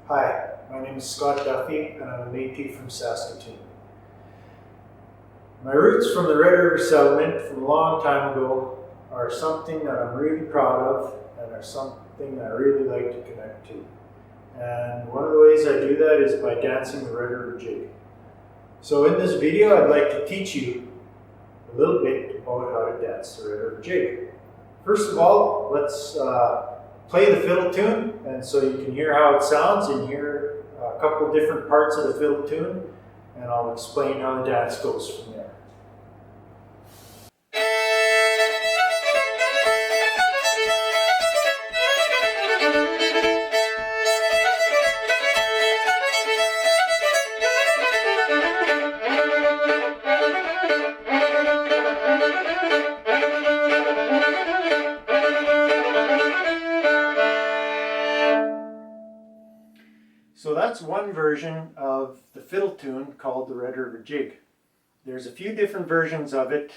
Hi, my name is Scott Duffee and I'm a Métis from Saskatoon. My roots from the Red River settlement from a long time ago are something that I'm really proud of and are something I really like to connect to. And one of the ways I do that is by dancing the Red River Jig. So in this video I'd like to teach you a little bit about how to dance the Red River Jig. First of all, let's play the fiddle tune, and so you can hear how it sounds and hear a couple different parts of the fiddle tune, and I'll explain how the dance goes from there. So that's one version of the fiddle tune called the Red River Jig. There's a few different versions of it,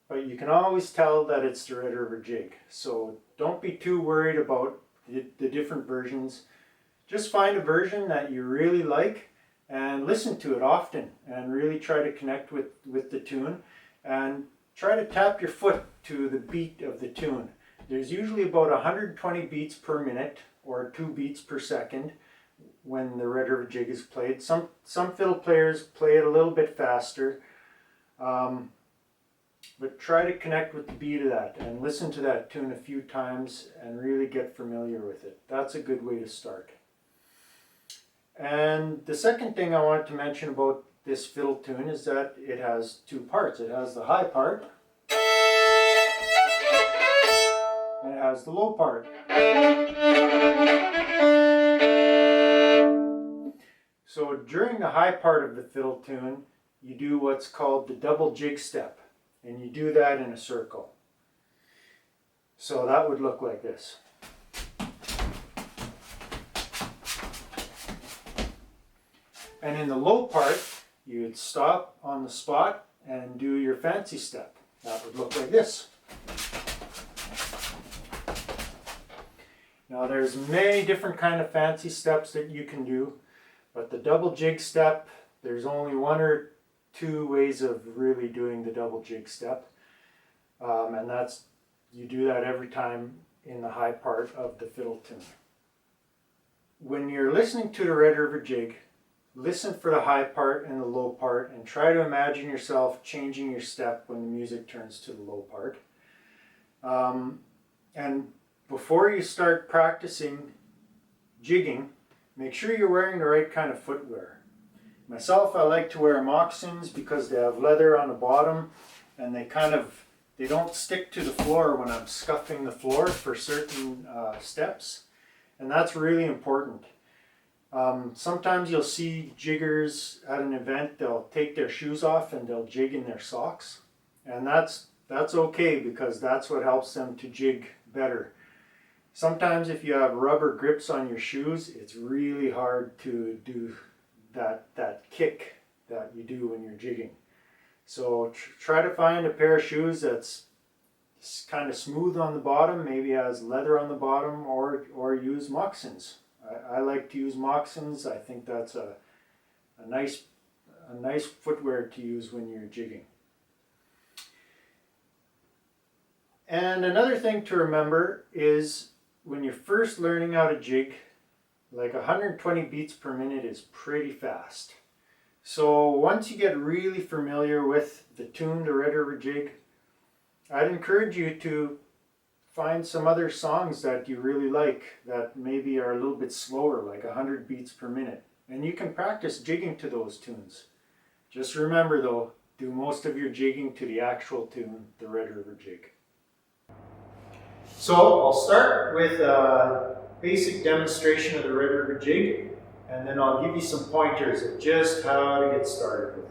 but you can always tell that it's the Red River Jig. So don't be too worried about the different versions. Just find a version that you really like and listen to it often and really try to connect with the tune and try to tap your foot to the beat of the tune. There's usually about 120 beats per minute or 2 beats per second when the Red River Jig is played. Some fiddle players play it a little bit faster, but try to connect with the beat of that and listen to that tune a few times and really get familiar with it. That's a good way to start. And the second thing I wanted to mention about this fiddle tune is that it has two parts. It has the high part and it has the low part. So during the high part of the fiddle tune, you do what's called the double jig step, and you do that in a circle. So that would look like this. And in the low part, you would stop on the spot and do your fancy step. That would look like this. Now there's many different kind of fancy steps that you can do. But the double jig step, there's only one or two ways of really doing the double jig step. And that's, you do that every time in the high part of the fiddle tune. When you're listening to the Red River Jig, listen for the high part and the low part and try to imagine yourself changing your step when the music turns to the low part. And before you start practicing jigging, make sure you're wearing the right kind of footwear. Myself, I like to wear moccasins because they have leather on the bottom and they don't stick to the floor when I'm scuffing the floor for certain steps. And that's really important. Sometimes you'll see jiggers at an event, they'll take their shoes off and they'll jig in their socks. And that's okay because that's what helps them to jig better. Sometimes if you have rubber grips on your shoes, it's really hard to do that kick that you do when you're jigging. So try to find a pair of shoes that's kind of smooth on the bottom, maybe has leather on the bottom, or use moccasins. I like to use moccasins. I think that's a nice footwear to use when you're jigging. And another thing to remember is when you're first learning how to jig, like 120 beats per minute is pretty fast. So once you get really familiar with the tune, the Red River Jig, I'd encourage you to find some other songs that you really like that maybe are a little bit slower, like 100 beats per minute. And you can practice jigging to those tunes. Just remember though, do most of your jigging to the actual tune, the Red River Jig. So I'll start with a basic demonstration of the Red River Jig, and then I'll give you some pointers of just how to get started with it.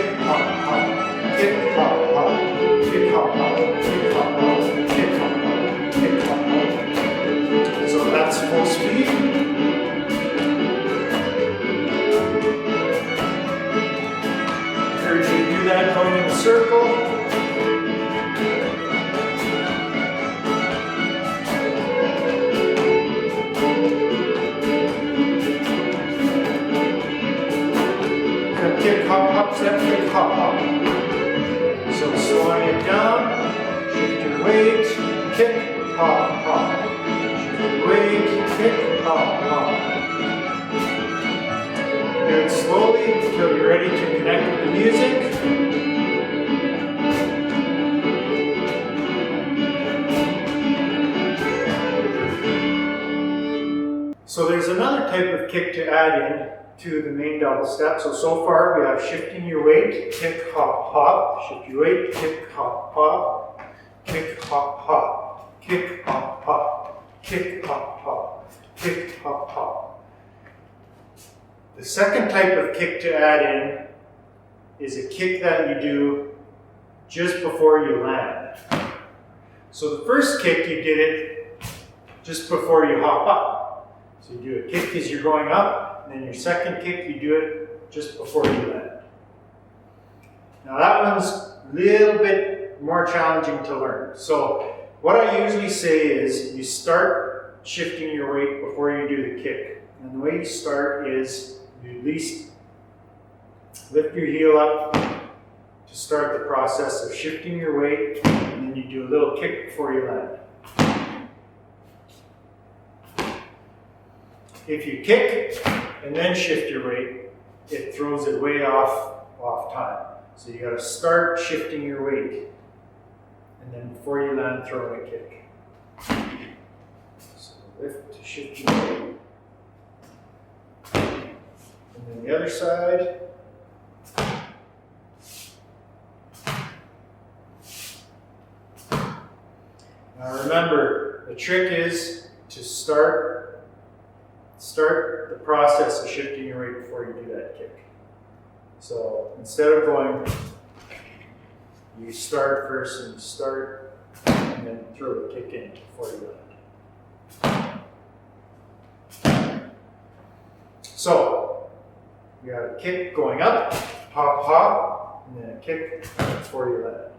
circle. Kick, hop, hop, step, kick, hop, hop. So slowing it down, shift your weight, kick, hop, hop. Shift your weight, kick, hop, hop. Do it slowly until you're ready to connect with the music. So there's another type of kick to add in to the main double step. So far we have shifting your weight, kick, hop, hop, shift your weight, kick, hop, hop, kick, hop, hop, kick, hop, hop, kick, hop, hop, kick, hop, hop. The second type of kick to add in is a kick that you do just before you land. So the first kick you did it just before you hop up. So you do a kick as you're going up, and then your second kick you do it just before you land. Now that one's a little bit more challenging to learn. So what I usually say is you start shifting your weight before you do the kick. And the way you start is you at least lift your heel up to start the process of shifting your weight, and then you do a little kick before you land. If you kick and then shift your weight, it throws it way off time. So you got to start shifting your weight, and then before you land, throw in a kick. So lift to shift your weight. And then the other side. Now remember, the trick is to start the process of shifting your weight before you do that kick. So instead of going, you start first and start, and then throw the kick in before you land. So you got a kick going up, hop, hop, and then a kick before you land.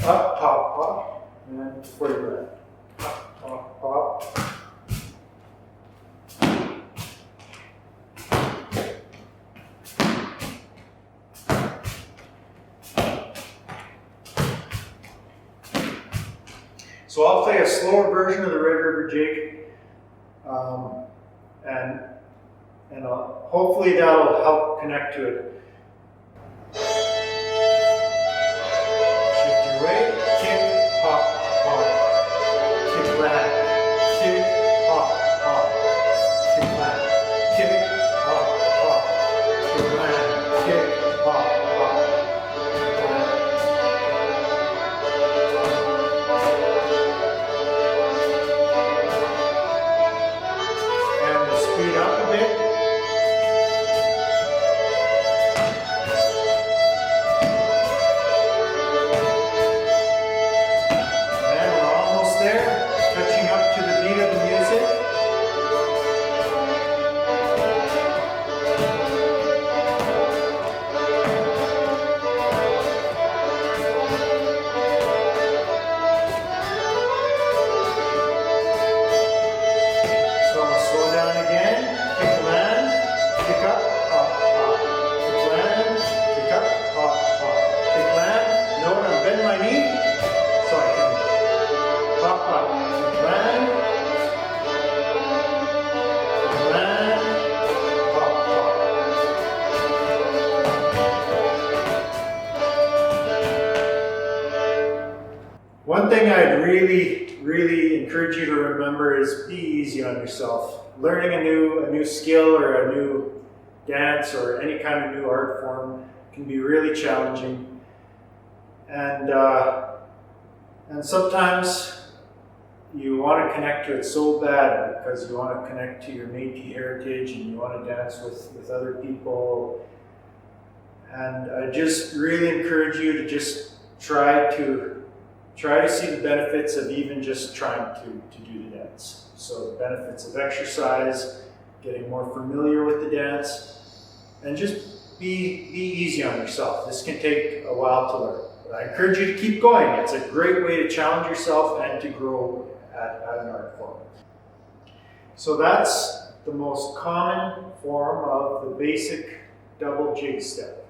Up, hop, hop, and then before you land. Hop, hop, hop. So I'll play a slower version of the Red River Jig, and hopefully that'll help connect to it. Shift your weight, kick, hop, hop, kick, land, kick, hop, hop, kick, land, kick, hop, hop, kick, land, kick, hop, hop, kick, land. Speed up a bit. And we're almost there, catching up to the beat of the music. One thing I'd really encourage you to remember is be easy on yourself. Learning a new skill or a new dance or any kind of new art form can be really challenging. And sometimes you want to connect to it so bad because you want to connect to your Métis heritage and you want to dance with other people. And I just really encourage you to just try to see the benefits of even just trying to do the dance. So the benefits of exercise, getting more familiar with the dance, and just be easy on yourself. This can take a while to learn. But I encourage you to keep going. It's a great way to challenge yourself and to grow at an art form. So that's the most common form of the basic double jig step.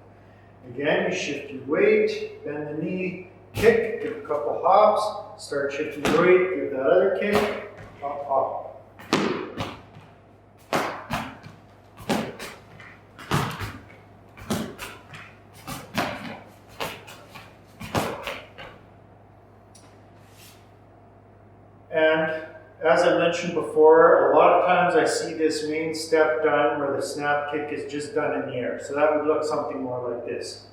Again, you shift your weight, bend the knee, kick, give a couple hops, start shifting your weight, give that other kick, hop, hop. And as I mentioned before, a lot of times I see this main step done where the snap kick is just done in the air. So that would look something more like this.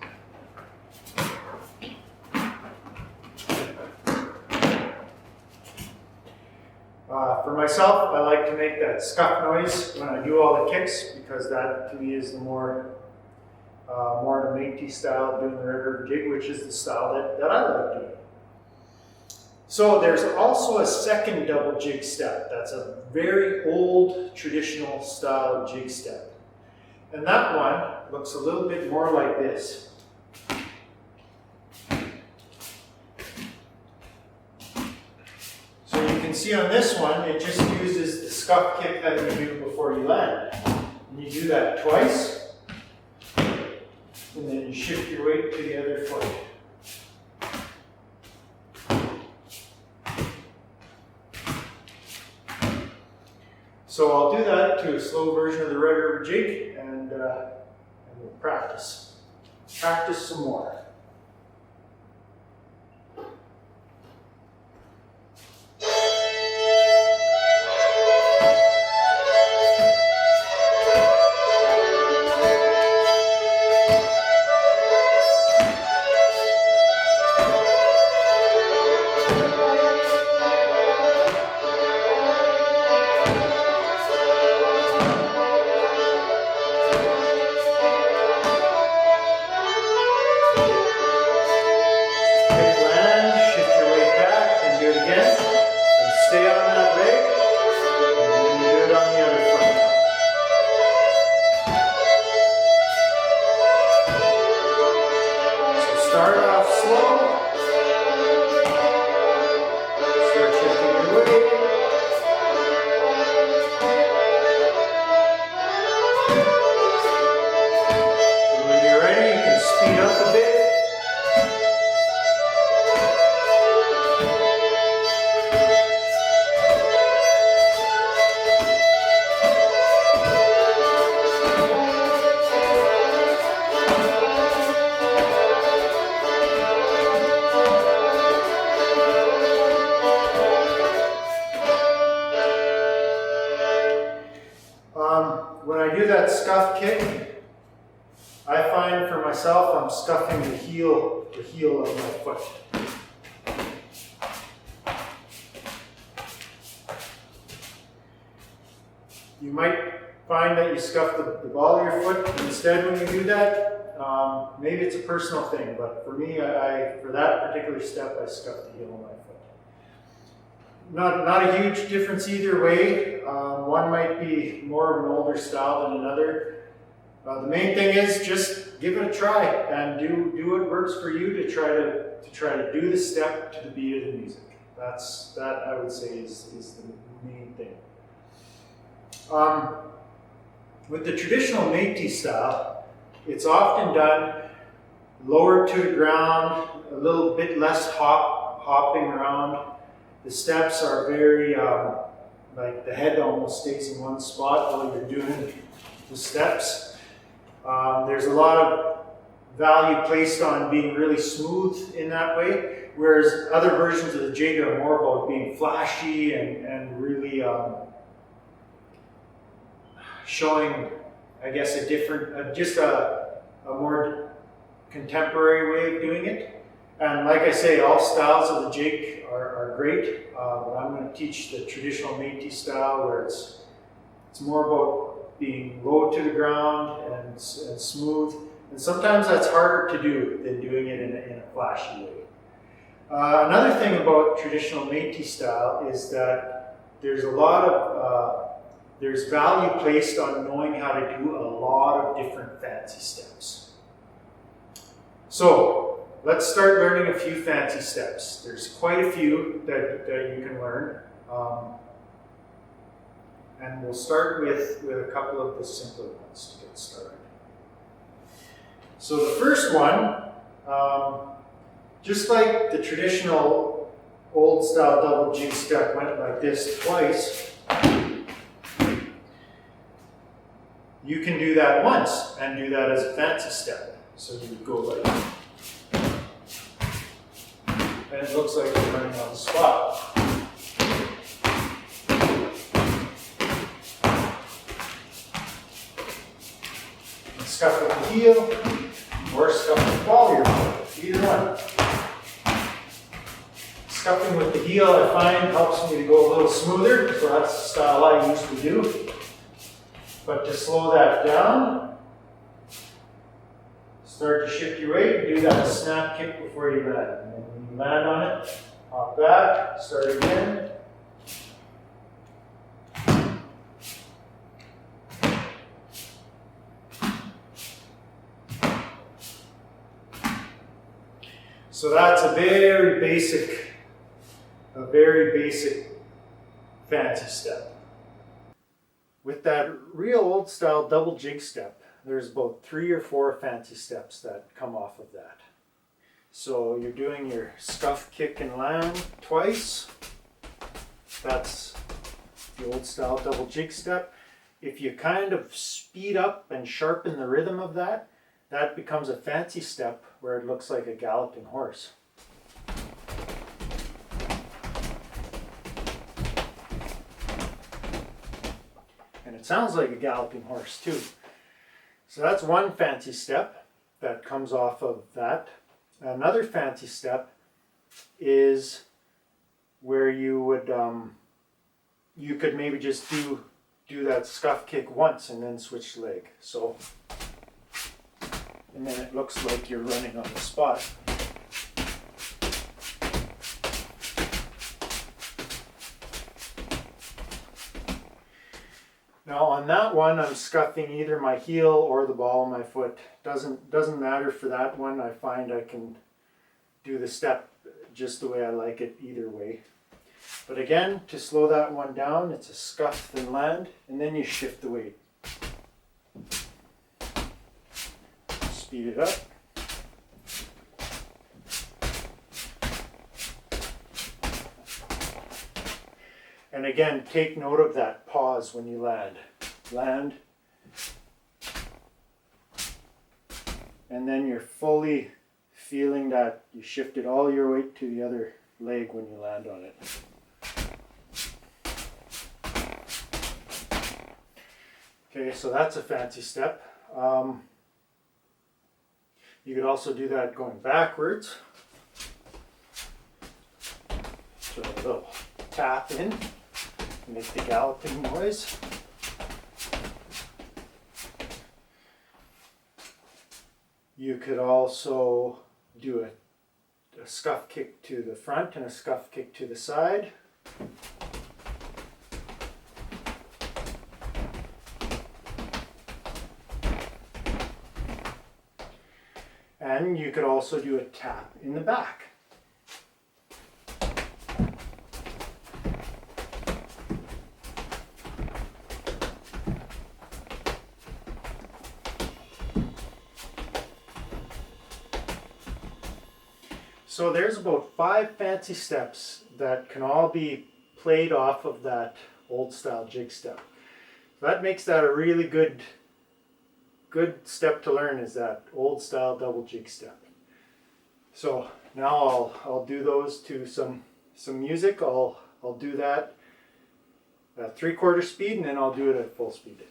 For myself, I like to make that scuff noise when I do all the kicks because that to me is the more the Métis style of doing the Red River Jig, which is the style that I like doing. So there's also a second double jig step. That's a very old traditional style jig step. And that one looks a little bit more like this. So you can see on this one, it just uses the scuff kick that you do before you land. And you do that twice, and then you shift your weight to the other foot. So I'll do that to a slow version of the Red River Jig, and we'll practice. Practice some more. Start off slow. Start shifting your weight. And when you're ready, you can speed up a bit. When I do that scuff kick, I find for myself I'm scuffing the heel of my foot. You might find that you scuff the ball of your foot instead when you do that. Maybe it's a personal thing, but for me, for that particular step, I scuff the heel of my foot. Not a huge difference either way. One might be more of an older style than another. The main thing is just give it a try and do what works for you to try to do the step to the beat of the music. That I would say is the main thing. With the traditional Métis style, it's often done lower to the ground, a little bit less hopping around. The steps are very, like the head almost stays in one spot while you're doing the steps. There's a lot of value placed on being really smooth in that way, whereas other versions of the jig are more about being flashy and really showing, I guess, a more contemporary way of doing it. And like I say, all styles of the jig are great, but I'm going to teach the traditional Métis style where it's more about being low to the ground and smooth. And sometimes that's harder to do than doing it in a flashy way. Another thing about traditional Métis style is that there's there's value placed on knowing how to do a lot of different fancy steps. So, let's start learning a few fancy steps. There's quite a few that you can learn. And we'll start with a couple of the simpler ones to get started. So the first one, just like the traditional old style double jig step went like this twice, you can do that once and do that as a fancy step. So you would go like, and it looks like you're running on the spot. Scuff with the heel, or scuff with the ball of your foot, either one. Scuffing with the heel, I find, helps me to go a little smoother, so that's the style I usually do. But to slow that down, start to shift your weight, do that snap kick before you land. And then when you land on it, hop back, start again. So that's a very basic fancy step. With that real old style double jig step, there's about 3 or 4 fancy steps that come off of that. So you're doing your scuff kick and land twice. That's the old style double jig step. If you kind of speed up and sharpen the rhythm of that, that becomes a fancy step where it looks like a galloping horse. And it sounds like a galloping horse too. So that's one fancy step that comes off of that. Another fancy step is where you would, you could maybe just do that scuff kick once and then switch leg. So. And then it looks like you're running on the spot. Now on that one, I'm scuffing either my heel or the ball of my foot. Doesn't matter for that one. I find I can do the step just the way I like it either way. But again, to slow that one down, it's a scuff and land, and then you shift the weight. Speed it up. And again, take note of that pause when you land. Land. And then you're fully feeling that you shifted all your weight to the other leg when you land on it. Okay, so that's a fancy step. You could also do that going backwards. So a little tap in, make the galloping noise. You could also do a scuff kick to the front and a scuff kick to the side. And you could also do a tap in the back. So there's about 5 fancy steps that can all be played off of that old style jig step. That makes that a really good step to learn, is that old style double jig step. So now I'll do those to some music. I'll do that at 3/4 speed, and then I'll do it at full speed.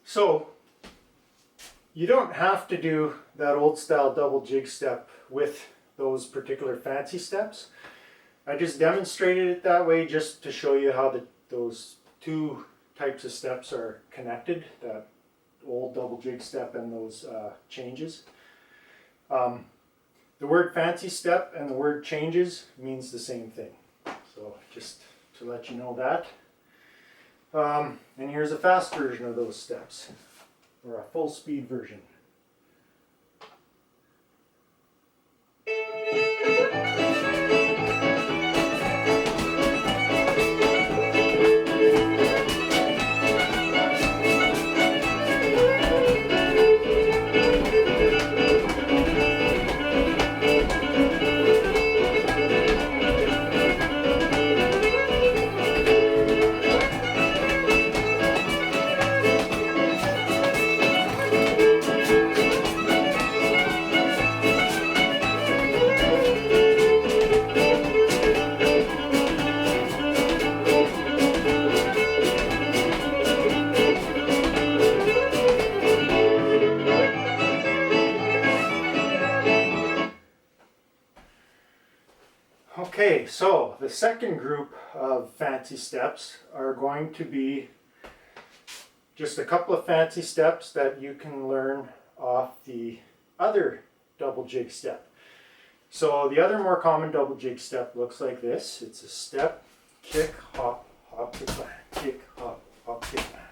So you don't have to do that old style double jig step with those particular fancy steps. I just demonstrated it that way just to show you how those two types of steps are connected, that old double jig step and those changes. The word fancy step and the word changes means the same thing. So just to let you know that. And here's a fast version of those steps, or a full speed version. Okay, so the second group of fancy steps are going to be just a couple of fancy steps that you can learn off the other double jig step. So the other more common double jig step looks like this. It's a step, kick, hop, hop, kick, land, kick, hop, hop, kick, land.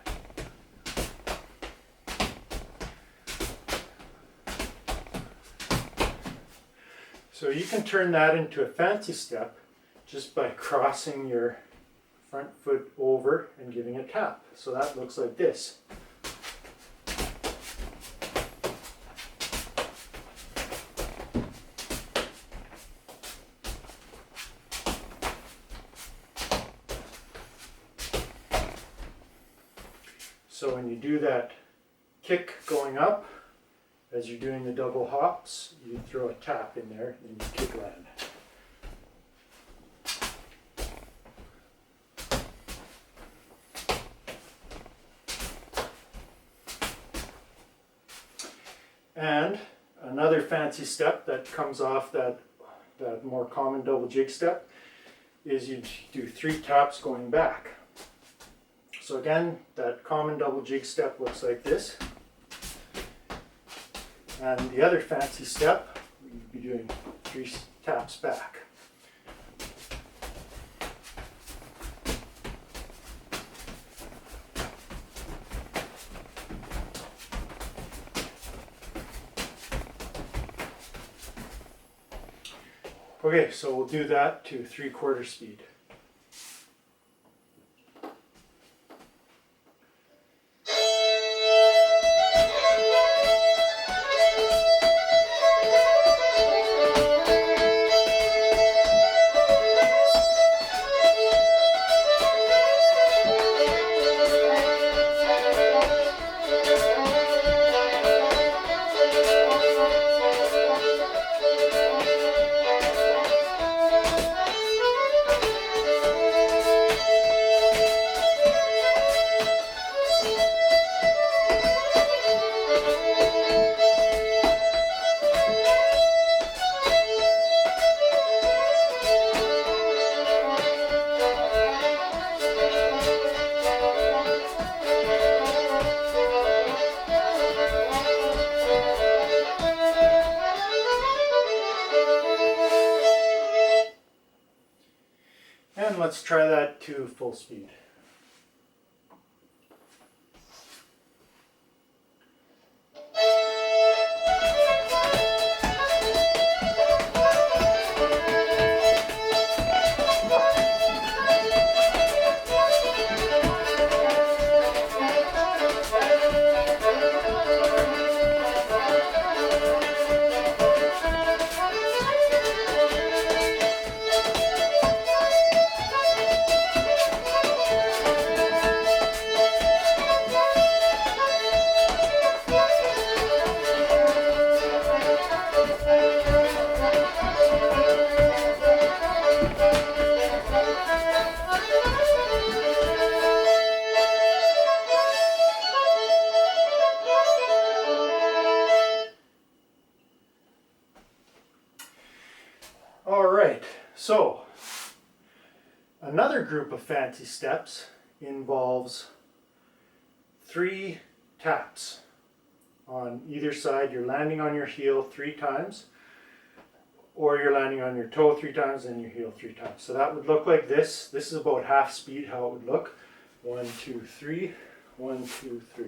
So you can turn that into a fancy step just by crossing your front foot over and giving a tap. So that looks like this. So when you do that kick going up, as you're doing the double hops, you throw a tap in there and you kick land. And another fancy step that comes off that more common double jig step is you do 3 taps going back. So again, that common double jig step looks like this. And the other fancy step, we'd be doing 3 taps back. Okay, so we'll do that to 3/4 speed. And let's try that to full speed. So, another group of fancy steps involves 3 taps on either side. You're landing on your heel 3 times, or you're landing on your toe 3 times and your heel 3 times. So that would look like this. This is about half speed how it would look. 1, 2, 3, 1, 2, 3.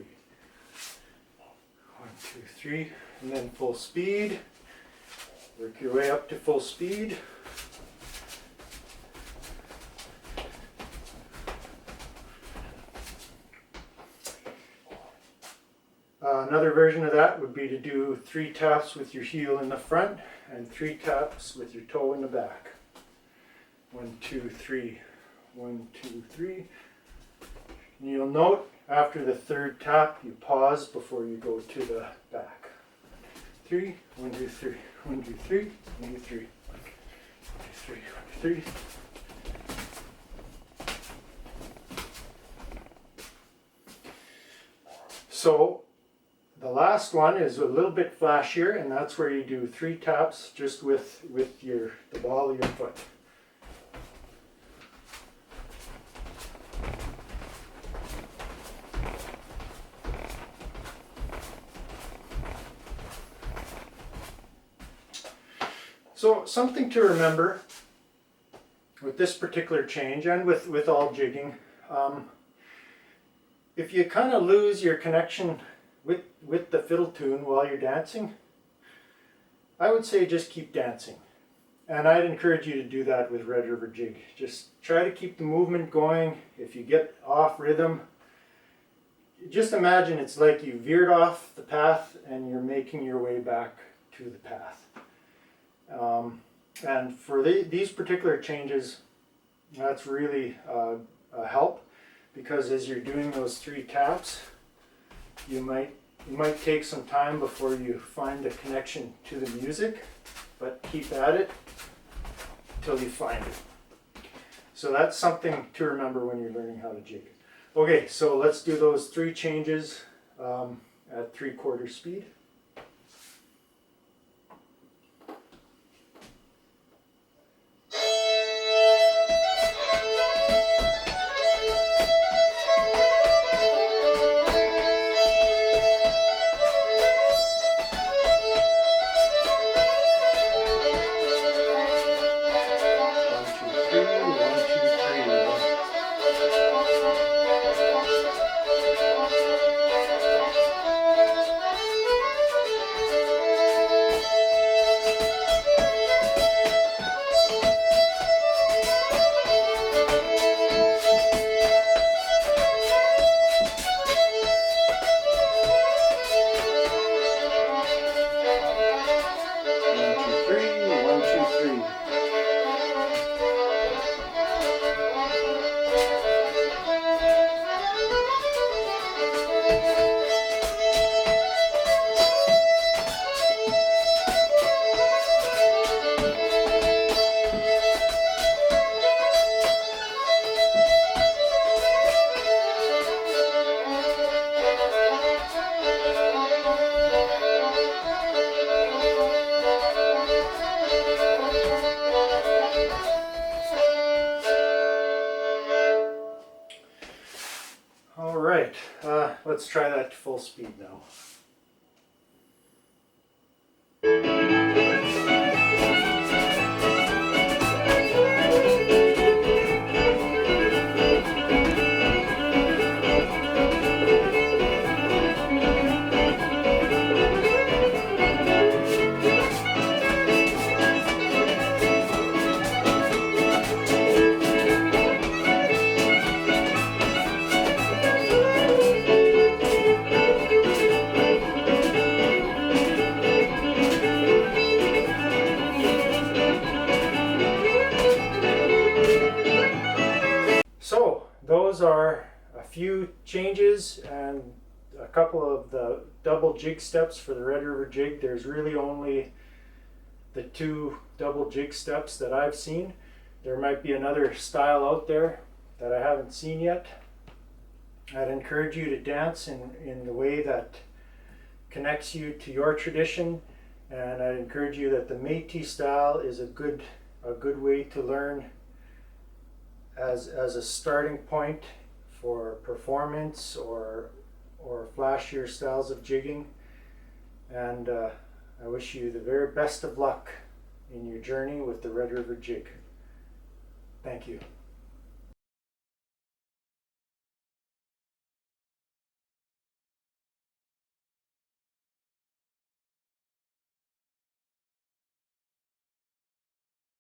1, 2, 3, and then full speed. Work your way up to full speed. Another version of that would be to do 3 taps with your heel in the front and 3 taps with your toe in the back. 1, 2, 3, 1, 2, 3. And you'll note after the 3rd tap you pause before you go to the back. 3, 1, 2, 3, 1, 2, 3, 1, 2, 3, 1, 2, 3, 1, 2, 3. So the last one is a little bit flashier, and that's where you do 3 taps just with the ball of your foot. So something to remember with this particular change, and with all jigging, if you kind of lose your connection with the fiddle tune while you're dancing, I would say just keep dancing. And I'd encourage you to do that with Red River Jig. Just try to keep the movement going. If you get off rhythm, just imagine it's like you veered off the path and you're making your way back to the path. And for these particular changes, that's really a help, because as you're doing those 3 taps, you might take some time before you find a connection to the music, but keep at it till you find it. So that's something to remember when you're learning how to jig. Okay, so let's do those 3 changes at 3/4 speed. Alright, let's try that to full speed now. So those are a few changes and a couple of the double jig steps for the Red River Jig. There's really only the 2 double jig steps that I've seen. There might be another style out there that I haven't seen yet. I'd encourage you to dance in the way that connects you to your tradition, and I'd encourage you that the Métis style is a good a good way to learn as a starting point for performance or flashier styles of jigging. And I wish you the very best of luck in your journey with the Red River Jig. Thank you.